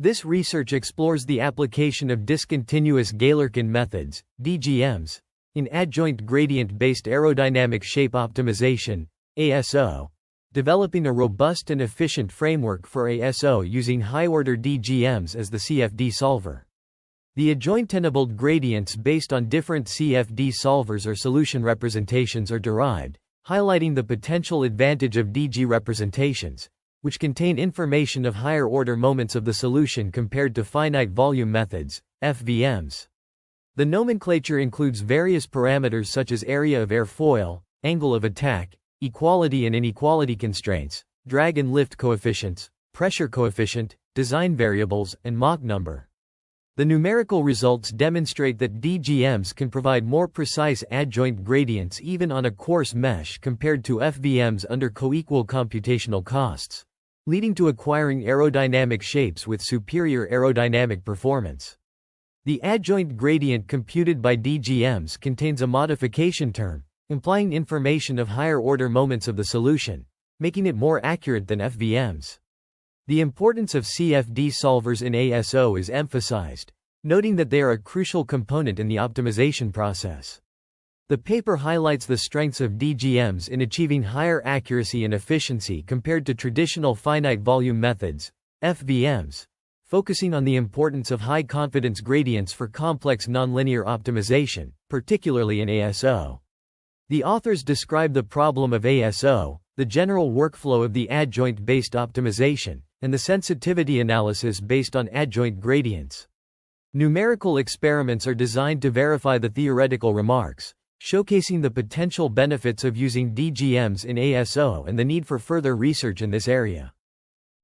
This research explores the application of discontinuous Galerkin methods, DGMs, in adjoint gradient-based aerodynamic shape optimization, ASO, developing a robust and efficient framework for ASO using high-order DGMs as the CFD solver. The adjoint-enabled gradients based on different CFD solvers or solution representations are derived, highlighting the potential advantage of DG representations, which contain information of higher-order moments of the solution compared to finite volume methods, FVMs. The nomenclature includes various parameters such as area of airfoil, angle of attack, equality and inequality constraints, drag and lift coefficients, pressure coefficient, design variables, and Mach number. The numerical results demonstrate that DGMs can provide more precise adjoint gradients even on a coarse mesh compared to FVMs under coequal computational costs, leading to acquiring aerodynamic shapes with superior aerodynamic performance. The adjoint gradient computed by DGMs contains a modification term, implying information of higher-order moments of the solution, making it more accurate than FVMs. The importance of CFD solvers in ASO is emphasized, noting that they are a crucial component in the optimization process. The paper highlights the strengths of DGMs in achieving higher accuracy and efficiency compared to traditional finite volume methods, FVMs, focusing on the importance of high-confidence gradients for complex nonlinear optimization, particularly in ASO. The authors describe the problem of ASO, the general workflow of the adjoint-based optimization, and the sensitivity analysis based on adjoint gradients. Numerical experiments are designed to verify the theoretical remarks, showcasing the potential benefits of using DGMs in ASO and the need for further research in this area.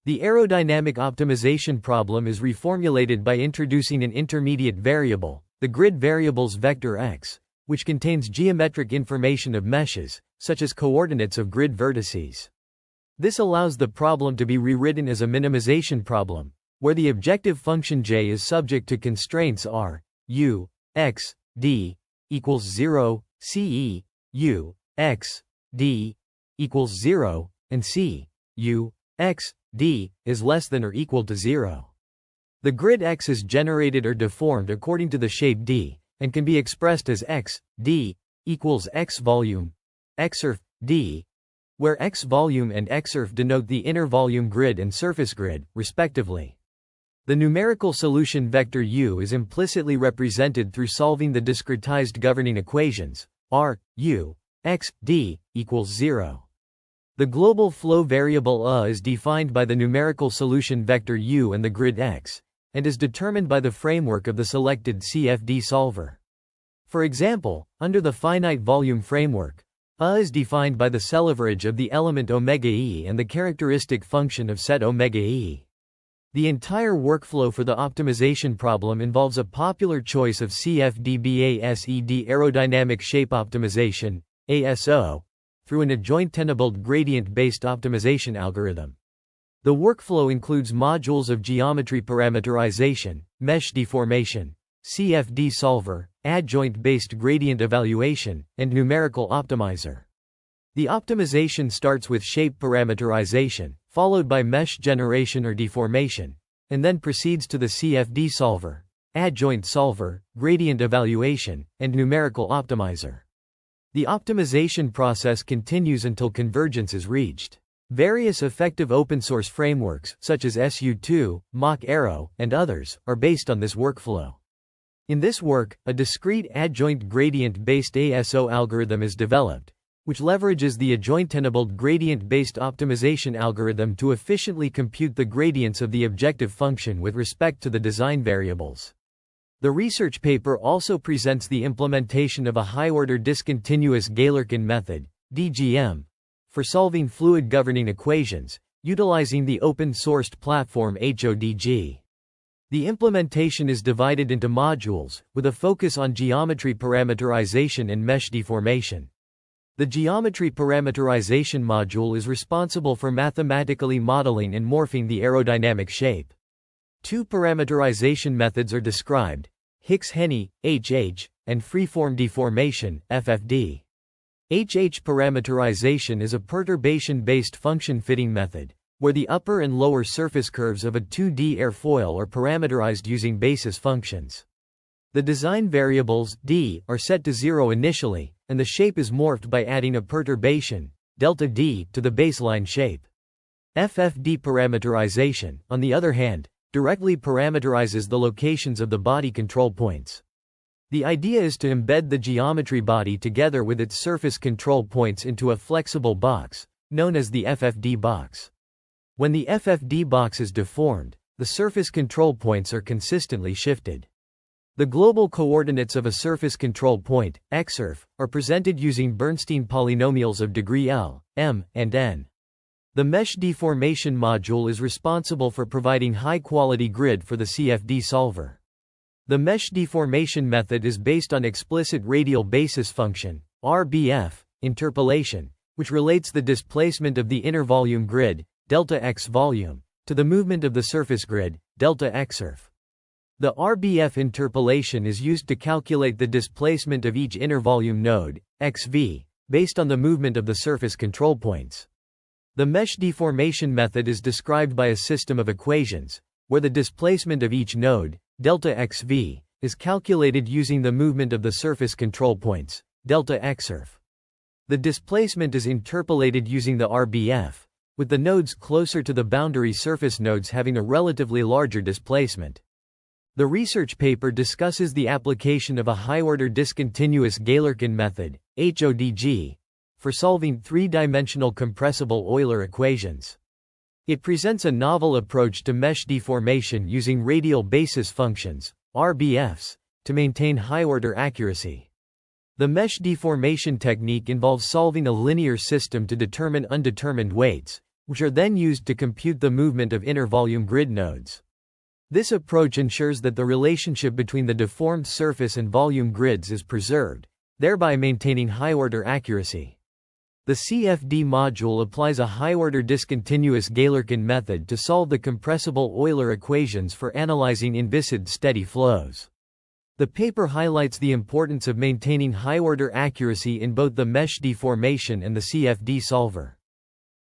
The aerodynamic optimization problem is reformulated by introducing an intermediate variable, the grid variable's vector x, which contains geometric information of meshes, such as coordinates of grid vertices. This allows the problem to be rewritten as a minimization problem, where the objective function j is subject to constraints r, u, x, d, equals 0, ce, u, x, d, equals 0, and c, u, x, d, is less than or equal to 0. The grid x is generated or deformed according to the shape d, and can be expressed as x, d, equals x volume, xsurf, d, where x volume and xsurf denote the inner volume grid and surface grid, respectively. The numerical solution vector u is implicitly represented through solving the discretized governing equations, r, u, x, d, equals 0. The global flow variable is defined by the numerical solution vector u and the grid x, and is determined by the framework of the selected CFD solver. For example, under the finite volume framework, is defined by the cell-average of the element omega e and the characteristic function of set omega e. The entire workflow for the optimization problem involves a popular choice of CFD-BASED aerodynamic shape optimization, ASO, through an adjoint-enabled gradient-based optimization algorithm. The workflow includes modules of geometry parameterization, mesh deformation, CFD solver, adjoint-based gradient evaluation, and numerical optimizer. The optimization starts with shape parameterization, followed by mesh generation or deformation, and then proceeds to the CFD solver, adjoint solver, gradient evaluation, and numerical optimizer. The optimization process continues until convergence is reached. Various effective open-source frameworks, such as SU2, Mach Aero, and others, are based on this workflow. In this work, a discrete adjoint gradient-based ASO algorithm is developed, which leverages the adjoint-enabled gradient-based optimization algorithm to efficiently compute the gradients of the objective function with respect to the design variables. The research paper also presents the implementation of a high-order discontinuous Galerkin method, DGM, for solving fluid governing equations, utilizing the open-sourced platform HODG. The implementation is divided into modules, with a focus on geometry parameterization and mesh deformation. The geometry parameterization module is responsible for mathematically modeling and morphing the aerodynamic shape. Two parameterization methods are described: Hicks-Heney, HH, and freeform deformation, FFD. HH parameterization is a perturbation-based function fitting method, where the upper and lower surface curves of a 2D airfoil are parameterized using basis functions. The design variables, d, are set to 0 initially, and the shape is morphed by adding a perturbation, delta d, to the baseline shape. FFD parameterization, on the other hand, directly parameterizes the locations of the body control points. The idea is to embed the geometry body together with its surface control points into a flexible box, known as the FFD box. When the FFD box is deformed, the surface control points are consistently shifted. The global coordinates of a surface control point, xsurf, are presented using Bernstein polynomials of degree L, m, and n. The mesh deformation module is responsible for providing high-quality grid for the CFD solver. The mesh deformation method is based on explicit radial basis function, RBF, interpolation, which relates the displacement of the inner volume grid, delta x volume, to the movement of the surface grid, delta xsurf. The RBF interpolation is used to calculate the displacement of each inner volume node, xv, based on the movement of the surface control points. The mesh deformation method is described by a system of equations, where the displacement of each node, delta xv, is calculated using the movement of the surface control points, delta xsurf. The displacement is interpolated using the RBF, with the nodes closer to the boundary surface nodes having a relatively larger displacement. The research paper discusses the application of a high-order discontinuous Galerkin method, HODG, for solving three-dimensional compressible Euler equations. It presents a novel approach to mesh deformation using radial basis functions, RBFs, to maintain high-order accuracy. The mesh deformation technique involves solving a linear system to determine undetermined weights, which are then used to compute the movement of inner volume grid nodes. This approach ensures that the relationship between the deformed surface and volume grids is preserved, thereby maintaining high-order accuracy. The CFD module applies a high-order discontinuous Galerkin method to solve the compressible Euler equations for analyzing inviscid steady flows. The paper highlights the importance of maintaining high-order accuracy in both the mesh deformation and the CFD solver.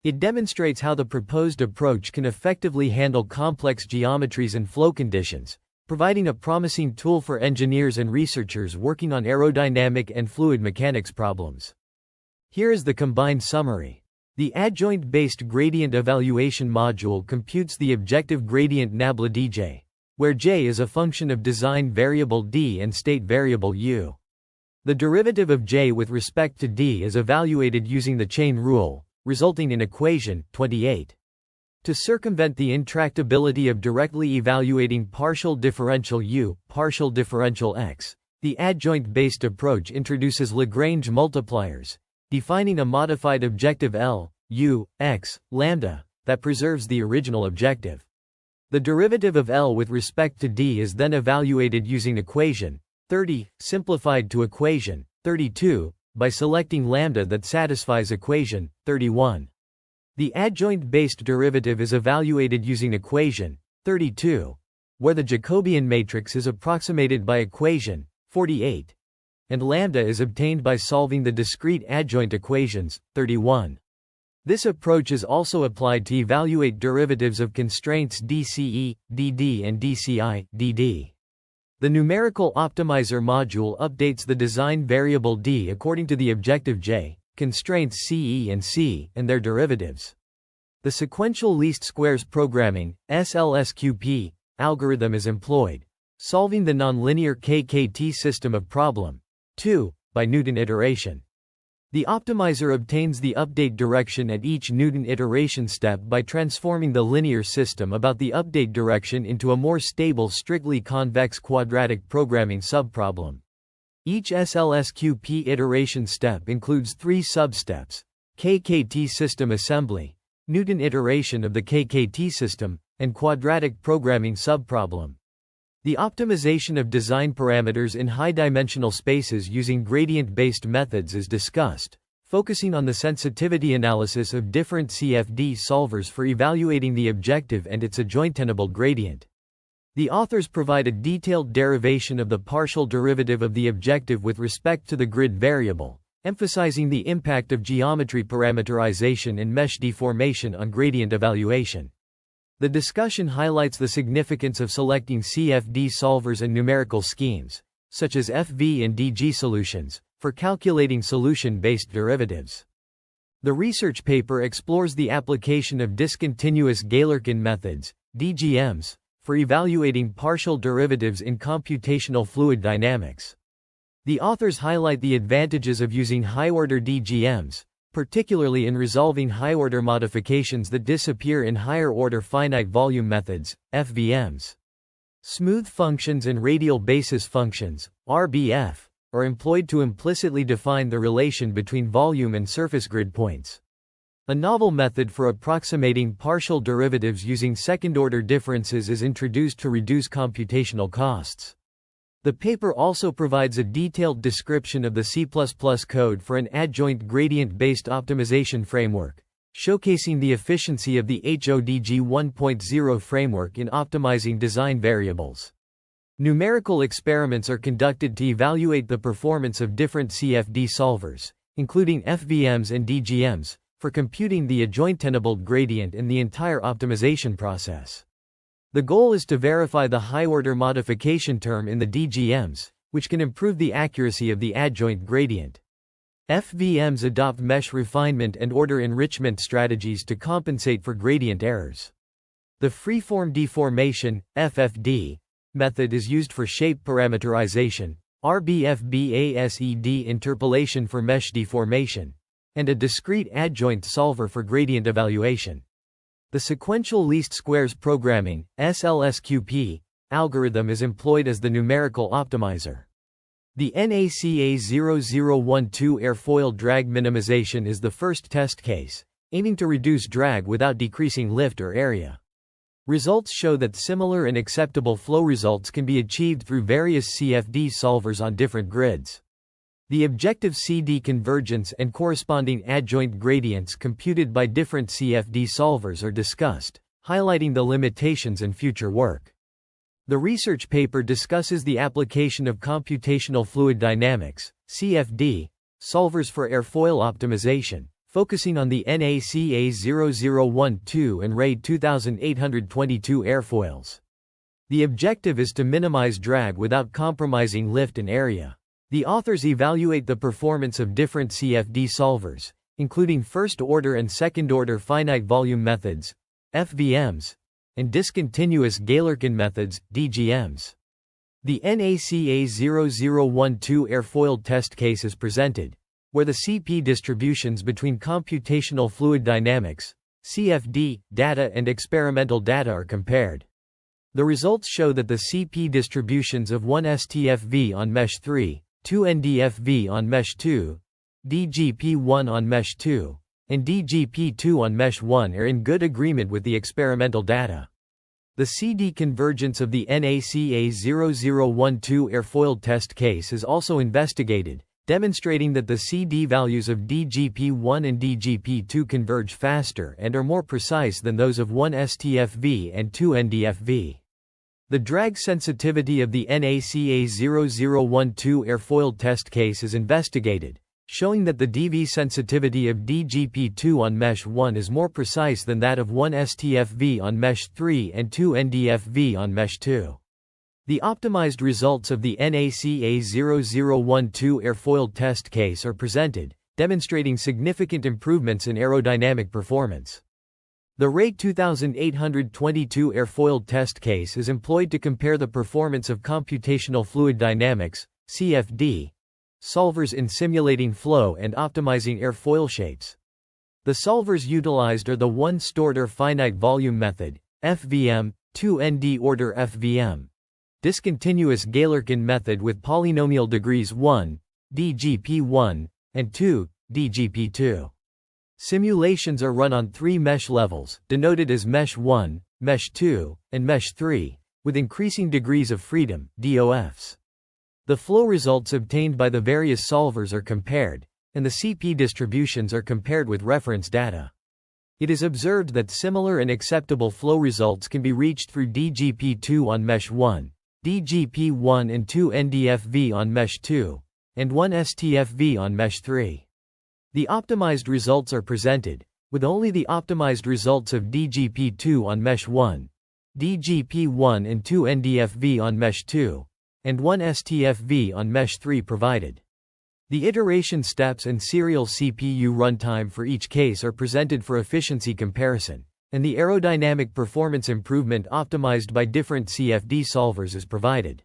It demonstrates how the proposed approach can effectively handle complex geometries and flow conditions, providing a promising tool for engineers and researchers working on aerodynamic and fluid mechanics problems. Here is the combined summary. The adjoint-based gradient evaluation module computes the objective gradient nabla dj, where j is a function of design variable d and state variable u. The derivative of j with respect to d is evaluated using the chain rule, resulting in equation 28. To circumvent the intractability of directly evaluating partial differential u, partial differential x, the adjoint-based approach introduces Lagrange multipliers, defining a modified objective L, u, x, lambda, that preserves the original objective. The derivative of L with respect to d is then evaluated using equation 30, simplified to equation 32, by selecting lambda that satisfies equation 31. The adjoint-based derivative is evaluated using equation 32, where the Jacobian matrix is approximated by equation 48, and lambda is obtained by solving the discrete adjoint equations 31. This approach is also applied to evaluate derivatives of constraints dCE, dd and dCI, dd. The numerical optimizer module updates the design variable d according to the objective j, constraints CE and C, and their derivatives. The sequential least squares programming (SLSQP) algorithm is employed, solving the nonlinear KKT system of problem 2 by Newton iteration. The optimizer obtains the update direction at each Newton iteration step by transforming the linear system about the update direction into a more stable strictly convex quadratic programming subproblem. Each SLSQP iteration step includes 3 substeps: KKT system assembly, Newton iteration of the KKT system, and quadratic programming subproblem. The optimization of design parameters in high-dimensional spaces using gradient-based methods is discussed, focusing on the sensitivity analysis of different CFD solvers for evaluating the objective and its adjoint-enabled gradient. The authors provide a detailed derivation of the partial derivative of the objective with respect to the grid variable, emphasizing the impact of geometry parameterization and mesh deformation on gradient evaluation. The discussion highlights the significance of selecting CFD solvers and numerical schemes, such as FV and DG solutions, for calculating solution-based derivatives. The research paper explores the application of discontinuous Galerkin methods, DGMs, for evaluating partial derivatives in computational fluid dynamics. The authors highlight the advantages of using high-order DGMs, particularly in resolving high-order modifications that disappear in higher-order finite volume methods, FVMs. Smooth functions and radial basis functions, RBF, are employed to implicitly define the relation between volume and surface grid points. A novel method for approximating partial derivatives using second-order differences is introduced to reduce computational costs. The paper also provides a detailed description of the C++ code for an adjoint gradient-based optimization framework, showcasing the efficiency of the HODG 1.0 framework in optimizing design variables. Numerical experiments are conducted to evaluate the performance of different CFD solvers, including FVMs and DGMs, for computing the adjoint-enabled gradient and the entire optimization process. The goal is to verify the high-order modification term in the DGMs, which can improve the accuracy of the adjoint gradient. FVMs adopt mesh refinement and order enrichment strategies to compensate for gradient errors. The freeform deformation, FFD, method is used for shape parameterization, RBFBASED interpolation for mesh deformation, and a discrete adjoint solver for gradient evaluation. The sequential least squares programming (SLSQP) algorithm is employed as the numerical optimizer. The NACA 0012 airfoil drag minimization is the first test case, aiming to reduce drag without decreasing lift or area. Results show that similar and acceptable flow results can be achieved through various CFD solvers on different grids. The objective CD convergence and corresponding adjoint gradients computed by different CFD solvers are discussed, highlighting the limitations and future work. The research paper discusses the application of computational fluid dynamics, CFD, solvers for airfoil optimization, focusing on the NACA 0012 and RAID 2822 airfoils. The objective is to minimize drag without compromising lift and area. The authors evaluate the performance of different CFD solvers, including first-order and second-order finite volume methods, FVMs, and discontinuous Galerkin methods, DGMs. The NACA 0012 airfoil test case is presented, where the CP distributions between computational fluid dynamics, CFD, data and experimental data are compared. The results show that the CP distributions of 1 STFV on mesh 3, 2 NDFV on mesh 2, DGP1 on mesh 2, and DGP2 on mesh 1 are in good agreement with the experimental data. The CD convergence of the NACA 0012 airfoil test case is also investigated, demonstrating that the CD values of DGP1 and DGP2 converge faster and are more precise than those of 1 STFV and 2 NDFV. The drag sensitivity of the NACA 0012 airfoil test case is investigated, showing that the DV sensitivity of DGP2 on mesh 1 is more precise than that of 1 STFV on mesh 3 and 2 NDFV on mesh 2. The optimized results of the NACA 0012 airfoil test case are presented, demonstrating significant improvements in aerodynamic performance. The RAID 2822 airfoil test case is employed to compare the performance of computational fluid dynamics, CFD, solvers in simulating flow and optimizing airfoil shapes. The solvers utilized are the 1st-order finite volume method, FVM, 2nd-order FVM, discontinuous Galerkin method with polynomial degrees 1, DGP1, and 2, DGP2. Simulations are run on 3 mesh levels, denoted as Mesh 1, Mesh 2, and Mesh 3, with increasing degrees of freedom, DOFs. The flow results obtained by the various solvers are compared, and the CP distributions are compared with reference data. It is observed that similar and acceptable flow results can be reached through DGP2 on Mesh 1, DGP1 and 2 NDFV on Mesh 2, and 1 STFV on Mesh 3. The optimized results are presented, with only the optimized results of DGP2 on Mesh 1, DGP1 and 2 NDFV on Mesh 2, and 1 STFV on Mesh 3 provided. The iteration steps and serial CPU runtime for each case are presented for efficiency comparison, and the aerodynamic performance improvement optimized by different CFD solvers is provided.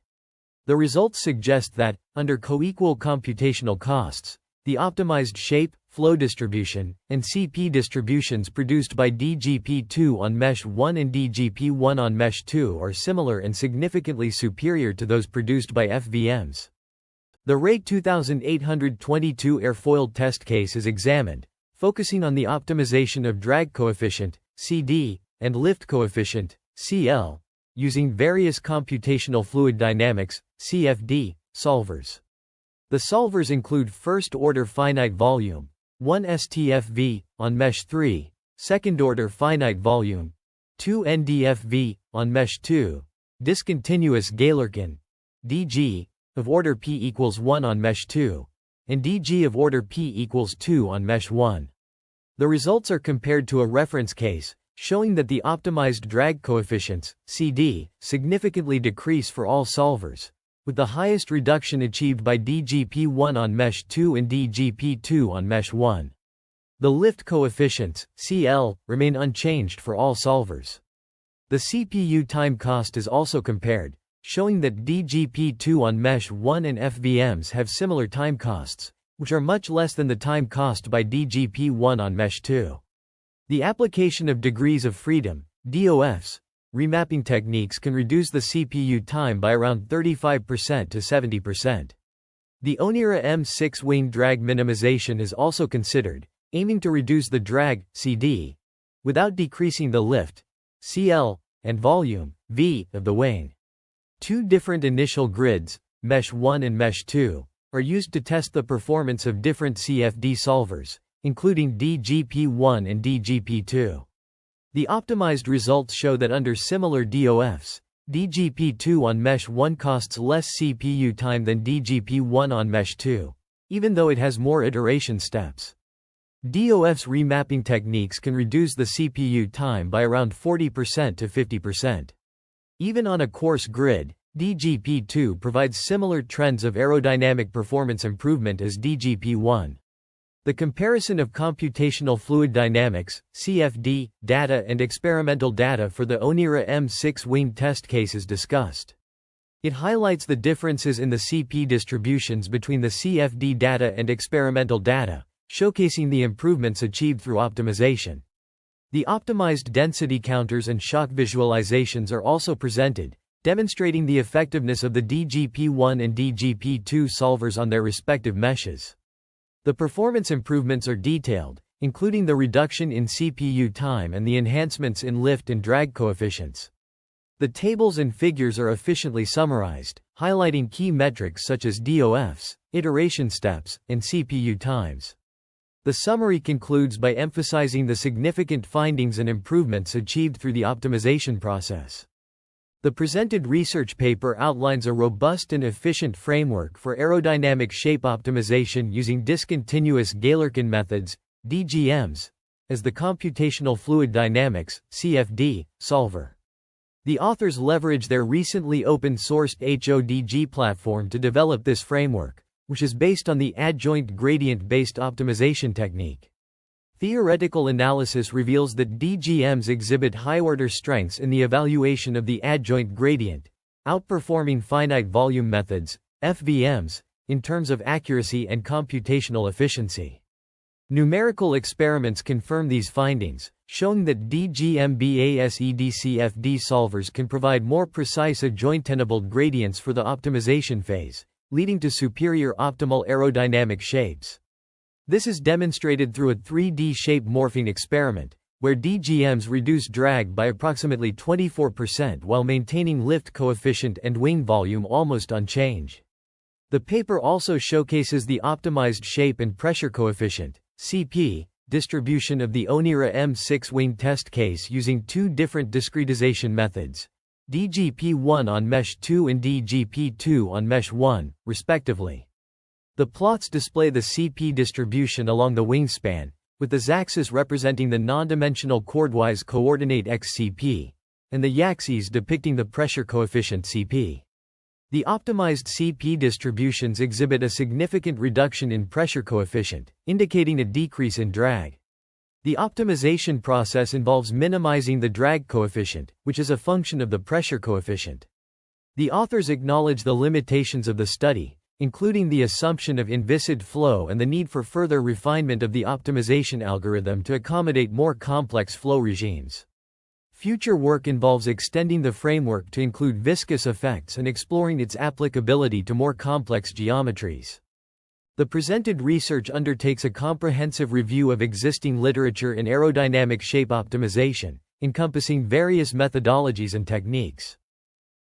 The results suggest that, under coequal computational costs, the optimized shape, flow distribution, and CP distributions produced by DGP2 on Mesh 1 and DGP1 on Mesh 2 are similar and significantly superior to those produced by FVMs. The RAE 2822 airfoiled test case is examined, focusing on the optimization of drag coefficient, CD, and lift coefficient, CL, using various computational fluid dynamics, CFD, solvers. The solvers include first-order finite volume, 1 STFV, on Mesh 3, second-order finite volume, 2 NDFV, on Mesh 2, discontinuous Galerkin, DG, of order p equals 1 on Mesh 2, and DG of order p equals 2 on Mesh 1. The results are compared to a reference case, showing that the optimized drag coefficients, CD, significantly decrease for all solvers, with the highest reduction achieved by DGP1 on Mesh 2 and DGP2 on Mesh 1. The lift coefficients, CL, remain unchanged for all solvers. The CPU time cost is also compared, showing that DGP2 on Mesh 1 and FVMs have similar time costs, which are much less than the time cost by DGP1 on Mesh 2. The application of degrees of freedom, DOFs, remapping techniques can reduce the CPU time by around 35% to 70%. The Onira M6 wing drag minimization is also considered, aiming to reduce the drag, CD, without decreasing the lift, CL, and volume, V, of the wing. Two different initial grids, Mesh 1 and Mesh 2, are used to test the performance of different CFD solvers, including DGP1 and DGP2. The optimized results show that under similar DOFs, DGP2 on Mesh 1 costs less CPU time than DGP1 on Mesh 2, even though it has more iteration steps. DOFs remapping techniques can reduce the CPU time by around 40% to 50%. Even on a coarse grid, DGP2 provides similar trends of aerodynamic performance improvement as DGP1. The comparison of computational fluid dynamics, CFD, data and experimental data for the Onira M6 wing test case is discussed. It highlights the differences in the CP distributions between the CFD data and experimental data, showcasing the improvements achieved through optimization. The optimized density counters and shock visualizations are also presented, demonstrating the effectiveness of the DGP1 and DGP2 solvers on their respective meshes. The performance improvements are detailed, including the reduction in CPU time and the enhancements in lift and drag coefficients. The tables and figures are efficiently summarized, highlighting key metrics such as DOFs, iteration steps, and CPU times. The summary concludes by emphasizing the significant findings and improvements achieved through the optimization process. The presented research paper outlines a robust and efficient framework for aerodynamic shape optimization using discontinuous Galerkin methods, DGMs, as the computational fluid dynamics, CFD, solver. The authors leverage their recently open-sourced HODG platform to develop this framework, which is based on the adjoint gradient-based optimization technique. Theoretical analysis reveals that DGMs exhibit high-order strengths in the evaluation of the adjoint gradient, outperforming finite volume methods, FVMs, in terms of accuracy and computational efficiency. Numerical experiments confirm these findings, showing that DGM-based solvers can provide more precise adjoint-enabled gradients for the optimization phase, leading to superior optimal aerodynamic shapes. This is demonstrated through a 3D shape morphing experiment, where DGMs reduce drag by approximately 24% while maintaining lift coefficient and wing volume almost unchanged. The paper also showcases the optimized shape and pressure coefficient, CP, distribution of the Onira M6 wing test case using two different discretization methods, DGP1 on Mesh 2 and DGP2 on Mesh 1, respectively. The plots display the CP distribution along the wingspan, with the z-axis representing the non-dimensional chordwise coordinate xCp, and the y-axis depicting the pressure coefficient Cp. The optimized CP distributions exhibit a significant reduction in pressure coefficient, indicating a decrease in drag. The optimization process involves minimizing the drag coefficient, which is a function of the pressure coefficient. The authors acknowledge the limitations of the study, including the assumption of inviscid flow and the need for further refinement of the optimization algorithm to accommodate more complex flow regimes. Future work involves extending the framework to include viscous effects and exploring its applicability to more complex geometries. The presented research undertakes a comprehensive review of existing literature in aerodynamic shape optimization, encompassing various methodologies and techniques.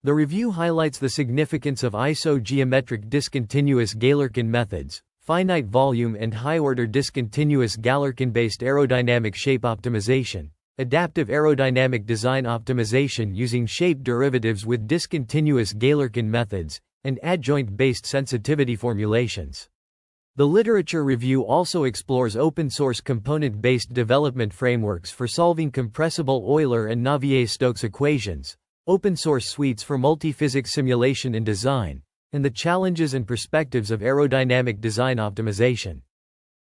The review highlights the significance of isogeometric discontinuous Galerkin methods, finite volume and high-order discontinuous Galerkin-based aerodynamic shape optimization, adaptive aerodynamic design optimization using shape derivatives with discontinuous Galerkin methods, and adjoint-based sensitivity formulations. The literature review also explores open-source component-based development frameworks for solving compressible Euler and Navier-Stokes equations, open-source suites for multi-physics simulation and design, and the challenges and perspectives of aerodynamic design optimization.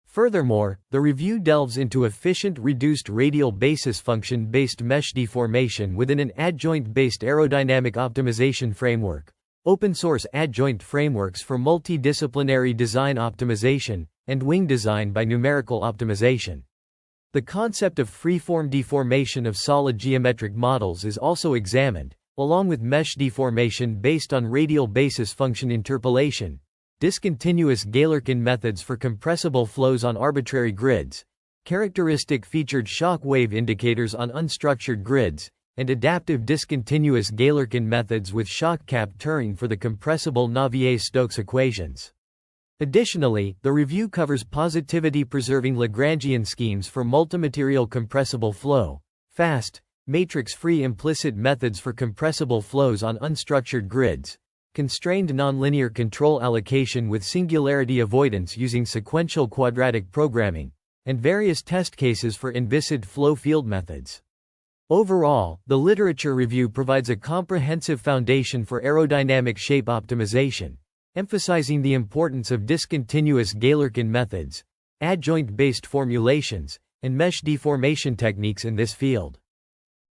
Furthermore, the review delves into efficient reduced radial basis function-based mesh deformation within an adjoint-based aerodynamic optimization framework, open-source adjoint frameworks for multidisciplinary design optimization, and wing design by numerical optimization. The concept of freeform deformation of solid geometric models is also examined, along with mesh deformation based on radial basis function interpolation, discontinuous Galerkin methods for compressible flows on arbitrary grids, characteristic featured shock wave indicators on unstructured grids, and adaptive discontinuous Galerkin methods with shock cap Turing for the compressible Navier-Stokes equations. Additionally, the review covers positivity-preserving Lagrangian schemes for multimaterial compressible flow, fast, matrix-free implicit methods for compressible flows on unstructured grids, constrained nonlinear control allocation with singularity avoidance using sequential quadratic programming, and various test cases for inviscid flow field methods. Overall, the literature review provides a comprehensive foundation for aerodynamic shape optimization, emphasizing the importance of discontinuous Galerkin methods, adjoint-based formulations, and mesh deformation techniques in this field.